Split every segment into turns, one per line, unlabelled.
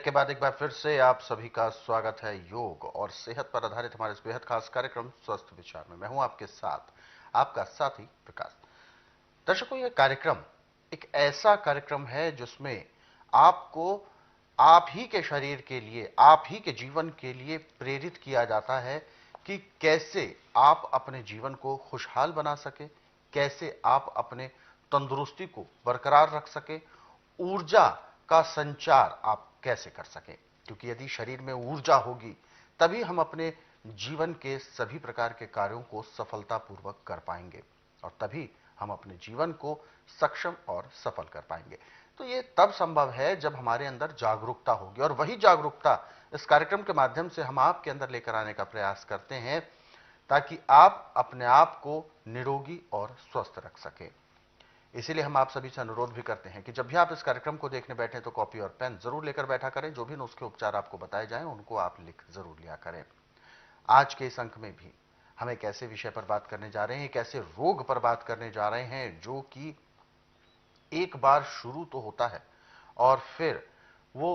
Break के बाद एक बार फिर से आप सभी का स्वागत है योग और सेहत पर आधारित हमारे इस बेहद खास कार्यक्रम स्वस्थ विचार में। मैं हूं आपके साथ आपका साथी प्रकाश। दर्शकों, यह कार्यक्रम एक ऐसा कार्यक्रम है जिसमें आपको आप ही के शरीर के लिए, आप ही के जीवन के लिए प्रेरित किया जाता है कि कैसे आप अपने जीवन को खुशहाल बना सके, कैसे आप अपने तंदुरुस्ती को बरकरार रख सके, ऊर्जा का संचार आप कैसे कर सकें। क्योंकि यदि शरीर में ऊर्जा होगी तभी हम अपने जीवन के सभी प्रकार के कार्यों को सफलतापूर्वक कर पाएंगे और तभी हम अपने जीवन को सक्षम और सफल कर पाएंगे। तो ये तब संभव है जब हमारे अंदर जागरूकता होगी और वही जागरूकता इस कार्यक्रम के माध्यम से हम आपके अंदर लेकर आने का प्रयास करते हैं ताकि आप अपने आप को निरोगी और स्वस्थ रख सकें। इसीलिए हम आप सभी से अनुरोध भी करते हैं कि जब भी आप इस कार्यक्रम को देखने बैठे तो कॉपी और पेन जरूर लेकर बैठा करें। जो भी नुस्खे उपचार आपको बताए जाएं उनको आप लिख जरूर लिया करें। आज के इस अंक में भी हम एक ऐसे विषय पर बात करने जा रहे हैं, एक ऐसे रोग पर बात करने जा रहे हैं जो कि एक बार शुरू तो होता है और फिर वो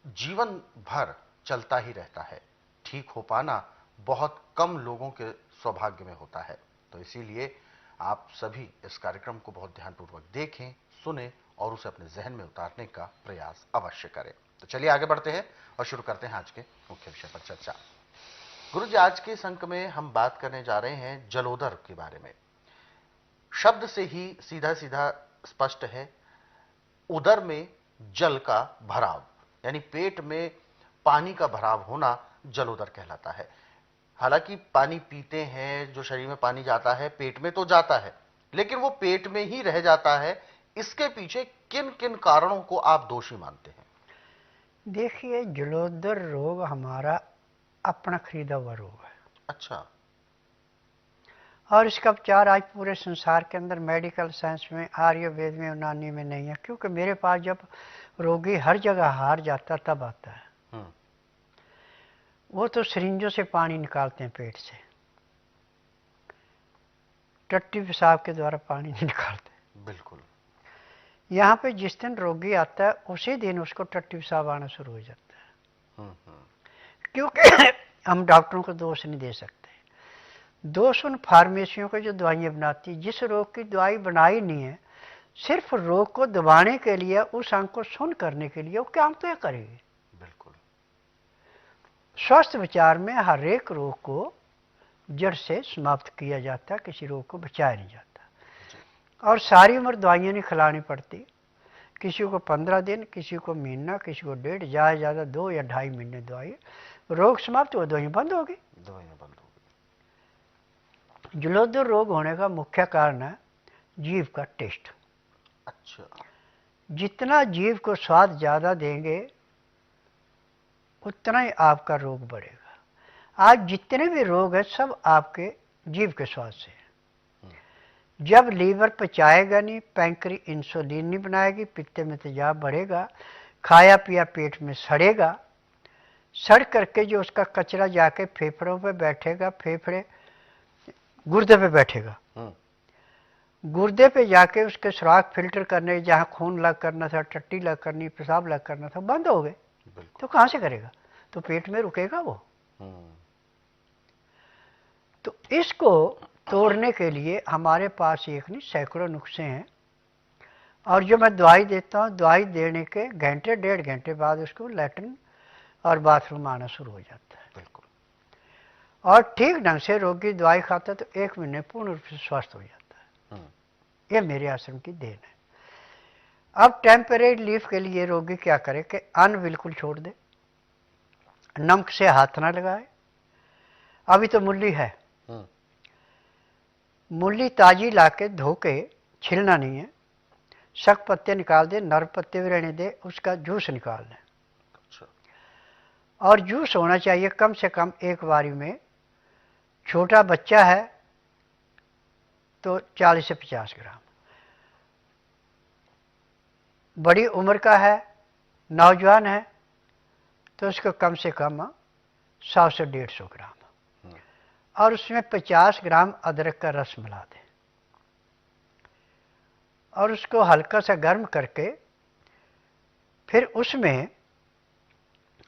जीवन भर चलता ही रहता है। ठीक हो पाना बहुत कम लोगों के सौभाग्य में होता है। तो इसीलिए आप सभी इस कार्यक्रम को बहुत ध्यानपूर्वक देखें, सुने और उसे अपने जहन में उतारने का प्रयास अवश्य करें। तो चलिए आगे बढ़ते हैं और शुरू करते हैं आज के मुख्य विषय पर चर्चा। गुरु जी, आज के इस अंक में हम बात करने जा रहे हैं जलोदर के बारे में। शब्द से ही सीधा सीधा स्पष्ट है, उदर में जल का भराव, यानी पेट में पानी का भराव होना जलोदर कहलाता है। हालांकि पानी पीते हैं, जो शरीर में पानी जाता है पेट में तो जाता है, लेकिन वो पेट में ही रह जाता है। इसके पीछे किन किन कारणों को आप दोषी मानते हैं?
देखिए, जलोदर रोग हमारा अपना खरीदा हुआ रोग है।
अच्छा।
और इसका उपचार आज पूरे संसार के अंदर मेडिकल साइंस में, आयुर्वेद में, यूनानी में नहीं है। क्योंकि मेरे पास जब रोगी हर जगह हार जाता तब आता है। वो तो सिरिंजों से पानी निकालते हैं पेट से, टट्टी पेशाब के द्वारा पानी नहीं निकालते।
बिल्कुल।
यहाँ पे जिस दिन रोगी आता है उसी दिन उसको टट्टी पेशाब आना शुरू हो जाता है। क्योंकि हम डॉक्टरों को दोष नहीं दे सकते। दोष उन फार्मेसियों को जो दवाइयाँ बनाती, जिस रोग की दवाई बनाई नहीं है, सिर्फ रोग को दबाने के लिए, उस अंग को सुन करने के लिए वो काम तो करेगी।
बिल्कुल।
स्वस्थ विचार में हर एक रोग को जड़ से समाप्त किया जाता, किसी रोग को बचाया नहीं जाता। और सारी उम्र दवाइयाँ नहीं खिलानी पड़ती। किसी को 15 दिन, किसी को महीना, किसी को 1.5, ज़्यादा से ज़्यादा 2 या 2.5 महीने दवाई, रोग समाप्त हुआ, दवाइयाँ बंद हो गई। जलोदर रोग होने का मुख्य कारण है जीभ का टेस्ट।
अच्छा।
जितना जीभ को स्वाद ज़्यादा देंगे उतना ही आपका रोग बढ़ेगा। आज जितने भी रोग हैं सब आपके जीभ के स्वाद से है। जब लीवर पचाएगा नहीं, पैंक्री इंसुलिन नहीं बनाएगी, पित्त में तेजाब बढ़ेगा, खाया पिया पेट में सड़ेगा, सड़ करके जो उसका कचरा जाके फेफड़ों पे बैठेगा, फेफड़े गुर्दे पे बैठेगा, गुर्दे पे जाके उसके सुराख फिल्टर करने, जहाँ खून लग करना था, टट्टी लग करनी, पेशाब लग करना था, बंद हो गए। तो कहाँ से करेगा? तो पेट में रुकेगा वो। तो इसको तोड़ने के लिए हमारे पास एक नहीं सैकड़ों नुस्खे हैं। और जो मैं दवाई देता हूँ, दवाई देने के घंटे 1.5 घंटे बाद उसको लैट्रिन और बाथरूम आना शुरू हो जाता है।
बिल्कुल।
और ठीक ढंग से रोगी दवाई खाता तो 1 महीने पूर्ण रूप से स्वस्थ हो जाता है। ये मेरे आश्रम की देन है। अब टेम्परेरी रिलीफ के लिए रोगी क्या करे कि अन्न बिल्कुल छोड़ दे, नमक से हाथ ना लगाए। अभी तो मूली है, मूली ताजी लाके धो के, छिलना नहीं है, सख्त पत्ते निकाल दे, नर पत्ते भी रहने दे, उसका जूस निकाल दें।
अच्छा।
और जूस होना चाहिए कम से कम एक बारी में। छोटा बच्चा है तो 40 से 50 ग्राम, बड़ी उम्र का है, नौजवान है तो उसको कम से कम 100 से 150 ग्राम, और उसमें 50 ग्राम अदरक का रस मिला दें और उसको हल्का सा गर्म करके फिर उसमें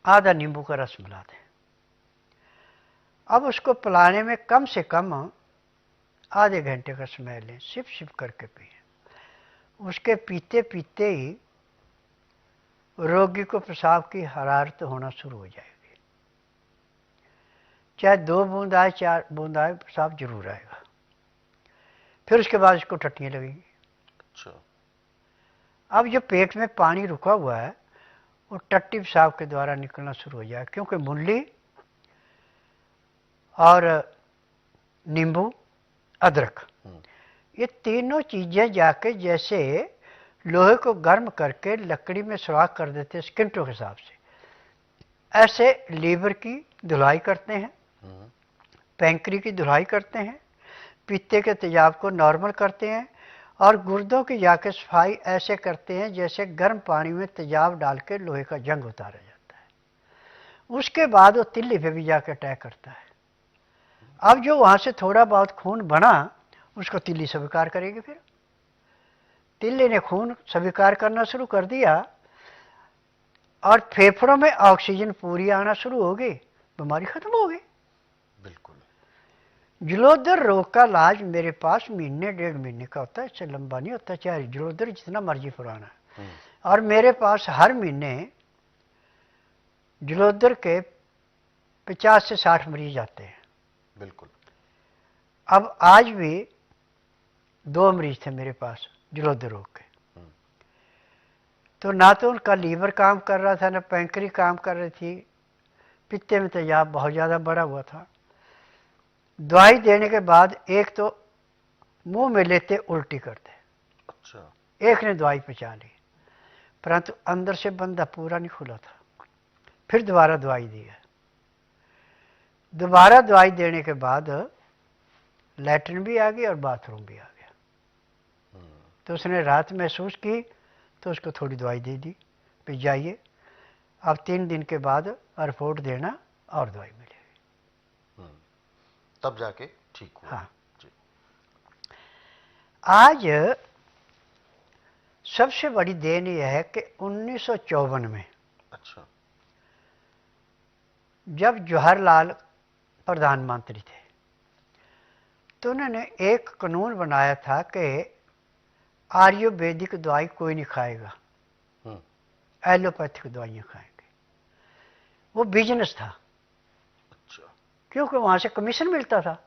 आधा नींबू का रस मिला दें। अब उसको पिलाने में कम से कम आधे घंटे का समय लें, सिप सिप करके पिए। उसके पीते पीते ही रोगी को पेशाब की हरारत होना शुरू हो जाएगी। चाहे 2 बूंद आए 4 बूंद आए, पेशाब जरूर आएगा। फिर उसके बाद उसको टट्टियाँ लगेंगी।
अच्छा।
अब जो पेट में पानी रुका हुआ है वो टट्टी पेशाब के द्वारा निकलना शुरू हो जाएगा, क्योंकि मूली और नींबू, अदरक, ये तीनों चीजें जाके जैसे लोहे को गर्म करके लकड़ी में सुराख कर देते हैं स्किंटों के हिसाब से, ऐसे लीवर की धुलाई करते हैं, पैंक्री की धुलाई करते हैं, पित्ते के तेजाब को नॉर्मल करते हैं, और गुर्दों की जाके सफाई ऐसे करते हैं जैसे गर्म पानी में तेजाब डाल के लोहे का जंग उतारा जाता है। उसके बाद वो तिल्ली पे भी जाके अटैक करता है। अब जो वहां से थोड़ा बहुत खून बना उसको तिल्ली स्वीकार करेगी। फिर तिल्ली ने खून स्वीकार करना शुरू कर दिया और फेफड़ों में ऑक्सीजन पूरी आना शुरू हो गई, बीमारी खत्म हो गई।
बिल्कुल।
जलोदर रोग का इलाज मेरे पास महीने 1.5 महीने का होता है, इससे लंबा नहीं होता, चाहे जलोदर जितना मर्जी पुराना है। और मेरे पास हर महीने जलोदर के 50 से 60 मरीज आते हैं।
बिल्कुल।
अब आज भी 2 मरीज थे मेरे पास जलोदर रोग के। तो ना तो उनका लीवर काम कर रहा था, ना पैंक्री काम कर रही थी, पित्ते में तेजाब बहुत ज़्यादा बढ़ा हुआ था। दवाई देने के बाद एक तो मुंह में लेते उल्टी करते।
अच्छा।
एक ने दवाई पचा ली, परंतु अंदर से बंदा पूरा नहीं खुला था। फिर दोबारा दवाई दी है। दोबारा दवाई देने के बाद लैट्रिन भी आ गई और बाथरूम भी आ गया। तो उसने रात महसूस की तो उसको थोड़ी दवाई दे दी, फिर जाइए अब 3 दिन के बाद रिपोर्ट देना और दवाई मिलेगी।
तब जाके ठीक हुआ।
हाँ जी। आज सबसे बड़ी देन यह है कि 1954 में,
अच्छा,
जब जवाहरलाल प्रधानमंत्री थे, तो उन्होंने एक कानून बनाया था कि आयुर्वेदिक दवाई कोई नहीं खाएगा, एलोपैथिक दवाइयाँ खाएंगे। वो बिजनेस था।
अच्छा।
क्योंकि वहां से कमीशन मिलता था,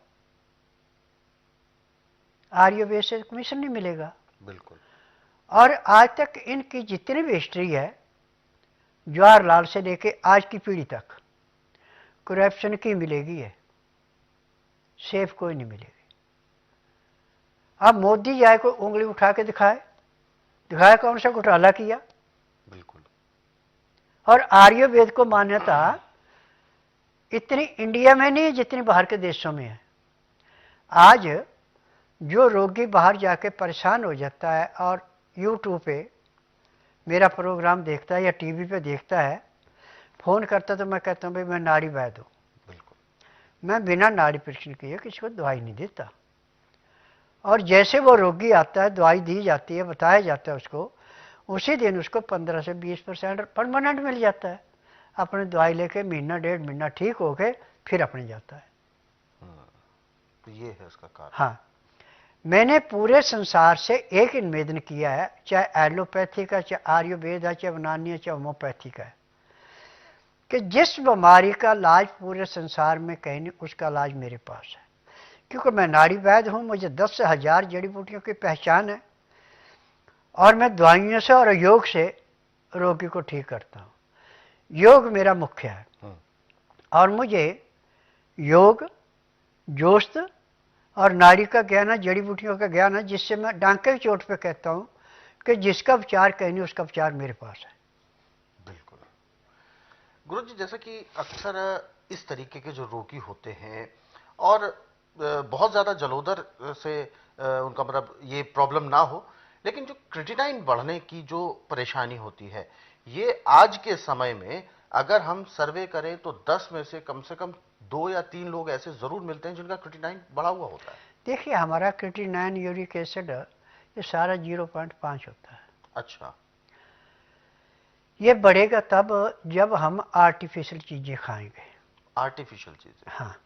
आयुर्वेद से कमीशन नहीं मिलेगा।
बिल्कुल।
और आज तक इनकी जितनी भी हिस्ट्री है, जवाहरलाल से लेके आज की पीढ़ी तक, करप्शन की मिलेगी है, सेफ कोई नहीं मिलेगी। अब मोदी जाए कोई उंगली उठा के दिखाए कौन सा घोटाला किया।
बिल्कुल।
और आयुर्वेद को मान्यता इतनी इंडिया में नहीं है जितनी बाहर के देशों में है। आज जो रोगी बाहर जाके परेशान हो जाता है और यूट्यूब पे मेरा प्रोग्राम देखता है या टीवी पे देखता है, फोन करता, तो मैं कहता हूँ भाई मैं नाड़ी वैद्य हूँ, मैं बिना नाड़ी परीक्षण किए किसी को दवाई नहीं देता। और जैसे वो रोगी आता है, दवाई दी जाती है, बताया जाता है उसको, उसी दिन उसको 15 से 20% परमानेंट मिल जाता है। अपनी दवाई लेके महीना 1.5 महीना ठीक हो के फिर अपने जाता है।
तो ये है उसका कारण।
हाँ, मैंने पूरे संसार से एक निवेदन किया है, चाहे एलोपैथी का, चाहे आयुर्वेद है, चाहे यूनानी है, चाहे होम्योपैथी का है, कि जिस बीमारी का इलाज पूरे संसार में कहीं नहीं, उसका इलाज मेरे पास है। क्योंकि मैं नाड़ी वैद्य हूँ, मुझे 10,000 जड़ी बूटियों की पहचान है, और मैं दवाइयों से और योग से रोगी को ठीक करता हूँ। योग मेरा मुख्य है, और मुझे योग, जोस्त और नाड़ी का ज्ञान है, जड़ी बूटियों का ज्ञान है, जिससे मैं डांके की चोट पे कहता हूँ कि जिसका उपचार कहीं नहीं, उसका उपचार मेरे पास है।
बिल्कुल। गुरु जी, जैसा कि अक्सर इस तरीके के जो रोगी होते हैं और बहुत ज्यादा जलोदर से उनका मतलब ये प्रॉब्लम ना हो, लेकिन जो क्रिएटिनाइन बढ़ने की जो परेशानी होती है, ये आज के समय में अगर हम सर्वे करें तो 10 में से कम 2 या 3 लोग ऐसे जरूर मिलते हैं जिनका क्रिएटिनाइन बढ़ा हुआ होता है।
देखिए, हमारा क्रिएटिनाइन, यूरिक एसिड, ये सारा 0.5 होता है।
अच्छा।
ये बढ़ेगा तब जब हम आर्टिफिशियल चीज़ें खाएंगे।
आर्टिफिशियल चीजें।
हाँ,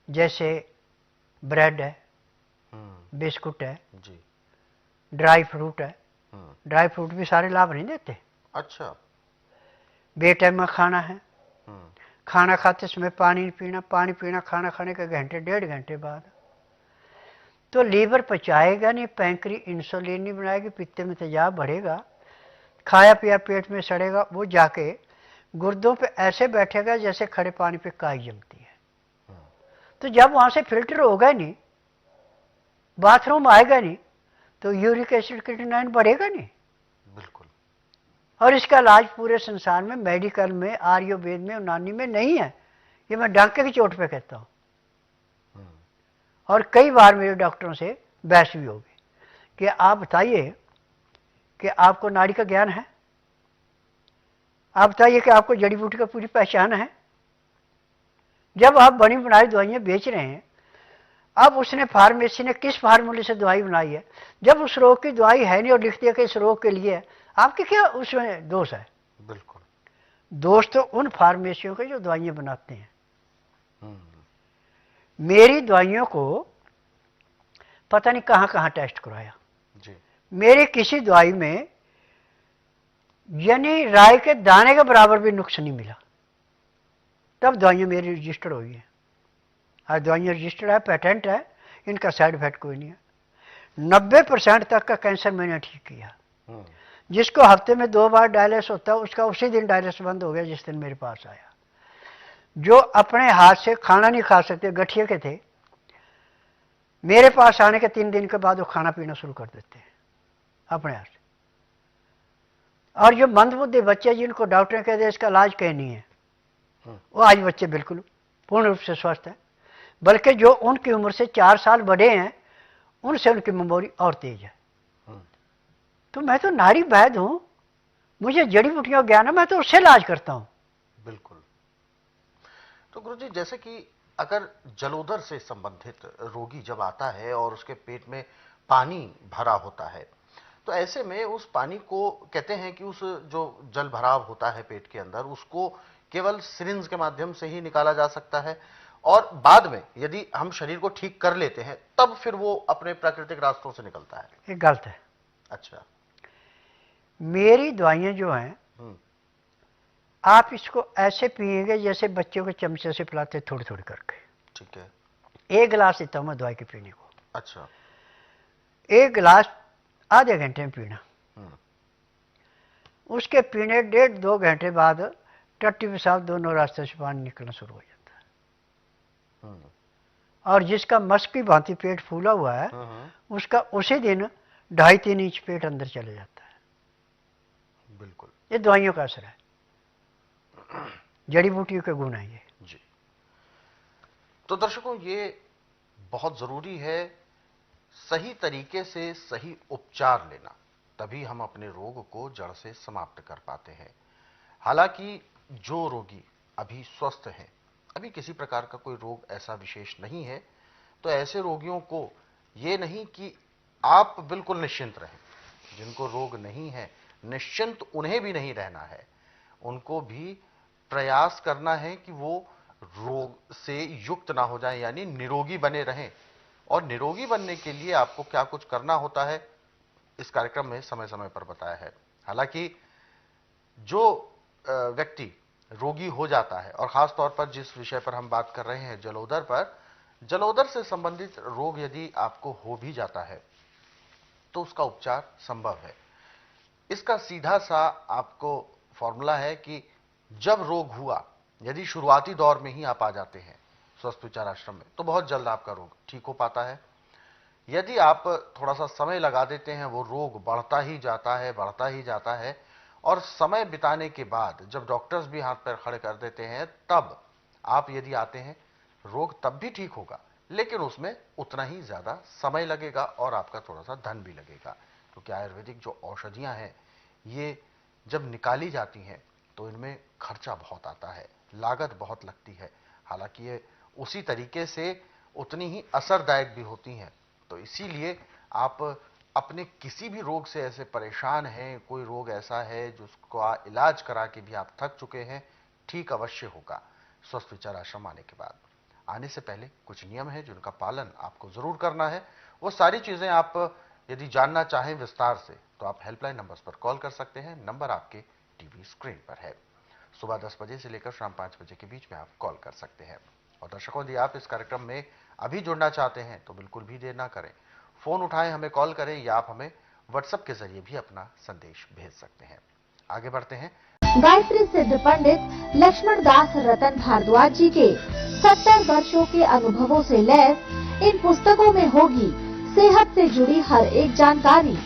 जैसे ब्रेड है,
हम्म।
बिस्कुट है,
जी।
ड्राई फ्रूट है।
हम्म।
ड्राई फ्रूट भी सारे लाभ नहीं देते।
अच्छा।
बेटाइम में खाना है,
हम्म।
खाना खाते समय पानी पीना, पानी पीना खाना खाने के घंटे 1.5 घंटे बाद। तो लीवर पचाएगा नहीं, पैंक्री इंसुलिन नहीं बनाएगी, पित्ते में तेजाब बढ़ेगा, खाया पिया पेट में सड़ेगा, वो जाके गुर्दों पे ऐसे बैठेगा जैसे खड़े पानी पे काई जमती है। तो जब वहां से फिल्टर होगा नहीं, बाथरूम आएगा नहीं, तो यूरिक एसिड क्रिएटिनिन बढ़ेगा नहीं।
बिल्कुल।
और इसका इलाज पूरे संसार में, मेडिकल में, आयुर्वेद में, यूनानी में नहीं है। ये मैं डंके की चोट पे कहता हूँ। और कई बार मेरे डॉक्टरों से बहस भी होगी कि आप बताइए कि आपको नाड़ी का ज्ञान है, आप बताइए कि आपको जड़ी बूटी का पूरी पहचान है। जब आप बनी बनाई दवाइयाँ बेच रहे हैं, अब उसने फार्मेसी ने किस फार्मूले से दवाई बनाई है, जब उस रोग की दवाई है नहीं और लिख दिया कि इस रोग के लिए है, आपके क्या उसमें दोष है?
बिल्कुल।
दोष तो उन फार्मेसियों के जो दवाइयाँ बनाते हैं।
हम्म।
मेरी दवाइयों को पता नहीं कहाँ कहाँ टेस्ट कराया,
जी।
मेरे किसी दवाई में यानी राय के दाने के बराबर भी नुक्स नहीं मिला, तब दवाइयाँ मेरी रजिस्टर्ड हुई है। आज दवाइयाँ रजिस्टर्ड है, पेटेंट है, इनका साइड इफेक्ट कोई नहीं है। 90% तक का कैंसर मैंने ठीक किया। जिसको हफ्ते में 2 बार डायलिसिस होता है, उसका उसी दिन डायलिसिस बंद हो गया जिस दिन मेरे पास आया। जो अपने हाथ से खाना नहीं खा सकते, गठिए के थे, मेरे पास आने के 3 दिन के बाद वो खाना पीना शुरू कर देते हैं अपने हाथ से। और जो मंदबुद्धि बच्चे जिनको डॉक्टर ने कह दिया इसका इलाज कहीं नहीं है, वो आज बच्चे बिल्कुल पूर्ण रूप से स्वस्थ है। बल्कि जो उनकी उम्र से 4 साल बड़े हैं, उनसे उनकी मेमोरी और तेज है। तो मैं तो नारी वैद्य हूं, मुझे जड़ी बूटियों का ज्ञान है, मैं तो उससे इलाज करता हूं।
बिल्कुल। तो गुरुजी, जैसे कि अगर जलोदर से संबंधित रोगी जब आता है और उसके पेट में पानी भरा होता है, तो ऐसे में उस पानी को कहते हैं कि उस जो जल भराव होता है पेट के अंदर, उसको केवल सिरिंज के माध्यम से ही निकाला जा सकता है, और बाद में यदि हम शरीर को ठीक कर लेते हैं तब फिर वो अपने प्राकृतिक रास्तों से निकलता है।
ये गलत है।
अच्छा।
मेरी दवाइयां जो हैं,
हम्म।
आप इसको ऐसे पिएंगे जैसे बच्चों को चमचे से पिलाते, थोड़ी थोड़ी करके।
ठीक है।
1 गिलास देता हूं मैं दवाई के पीने को।
अच्छा।
1 गिलास आधे घंटे में पीना।
हम्म।
उसके पीने 1.5-2 घंटे बाद टट्टी पेशाब दोनों रास्ते से पानी निकलना शुरू हो जाता है। और जिसका मस्क की भांति पेट फूला हुआ है, उसका उसी दिन 2.5-3 इंच पेट अंदर चले जाता है।
बिल्कुल।
ये दवाइयों का असर है, जड़ी बूटियों के गुण है ये।
जी। तो दर्शकों, ये बहुत जरूरी है सही तरीके से सही उपचार लेना, तभी हम अपने रोग को जड़ से समाप्त कर पाते हैं। हालांकि जो रोगी अभी स्वस्थ हैं, अभी किसी प्रकार का कोई रोग ऐसा विशेष नहीं है, तो ऐसे रोगियों को ये नहीं कि आप बिल्कुल निश्चिंत रहें। जिनको रोग नहीं है, निश्चिंत उन्हें भी नहीं रहना है, उनको भी प्रयास करना है कि वो रोग से युक्त ना हो जाए, यानी निरोगी बने रहें। और निरोगी बनने के लिए आपको क्या कुछ करना होता है, इस कार्यक्रम में समय समय पर बताया है। हालांकि जो व्यक्ति रोगी हो जाता है, और खास तौर पर जिस विषय पर हम बात कर रहे हैं, जलोदर पर, जलोदर से संबंधित रोग यदि आपको हो भी जाता है तो उसका उपचार संभव है। इसका सीधा सा आपको फॉर्मूला है कि जब रोग हुआ, यदि शुरुआती दौर में ही आप आ जाते हैं स्वस्थ विचार आश्रम में, तो बहुत जल्द आपका रोग ठीक हो पाता है। यदि आप थोड़ा सा समय लगा देते हैं, वो रोग बढ़ता ही जाता है, बढ़ता ही जाता है, और समय बिताने के बाद जब डॉक्टर्स भी हाथ पैर खड़े कर देते हैं, तब आप यदि आते हैं, रोग तब भी ठीक होगा, लेकिन उसमें उतना ही ज्यादा समय लगेगा और आपका थोड़ा सा धन भी लगेगा, क्योंकि आयुर्वेदिक जो औषधियां हैं, ये जब निकाली जाती हैं तो इनमें खर्चा बहुत आता है, लागत बहुत लगती है। हालांकि ये उसी तरीके से उतनी ही असरदायक भी होती हैं। तो इसीलिए आप अपने किसी भी रोग से ऐसे परेशान हैं, कोई रोग ऐसा है जिसको इलाज करा के भी आप थक चुके हैं, ठीक अवश्य होगा स्वस्थ विचार आश्रम आने के बाद। आने से पहले कुछ नियम है जिनका पालन आपको जरूर करना है। वो सारी चीजें आप यदि जानना चाहें विस्तार से तो आप हेल्पलाइन नंबर्स पर कॉल कर सकते हैं। नंबर आपके टीवी स्क्रीन पर है। सुबह 10 बजे से लेकर शाम 5 बजे के बीच में आप कॉल कर सकते हैं। और दर्शकों, यदि आप इस कार्यक्रम में अभी जुड़ना चाहते हैं तो बिल्कुल भी देर ना करें, फोन उठाएं, हमें कॉल करें या आप हमें व्हाट्सएप के जरिए भी अपना संदेश भेज सकते हैं। आगे बढ़ते हैं।
गायत्री सिद्ध पंडित लक्ष्मण दास रतन भारद्वाज जी के 70 वर्षों के अनुभवों से लैस इन पुस्तकों में होगी सेहत से जुड़ी हर एक जानकारी।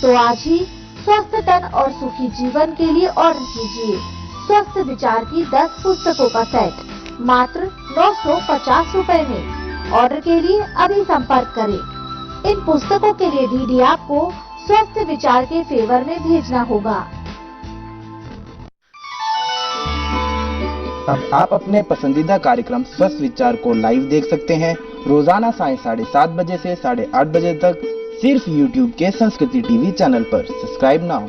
तो आज ही स्वस्थ तन और सुखी जीवन के लिए ऑर्डर कीजिए स्वस्थ विचार की 10 पुस्तकों का सेट मात्र 950 रुपए में। ऑर्डर के लिए अभी संपर्क करें। इन पुस्तकों के लिए डीडी आपको स्वस्थ विचार के फेवर में भेजना होगा।
अब आप अपने पसंदीदा कार्यक्रम स्वस्थ विचार को लाइव देख सकते हैं रोजाना सायं 7:30 बजे से 8:30 बजे तक सिर्फ YouTube के संस्कृति टीवी चैनल पर। Subscribe now.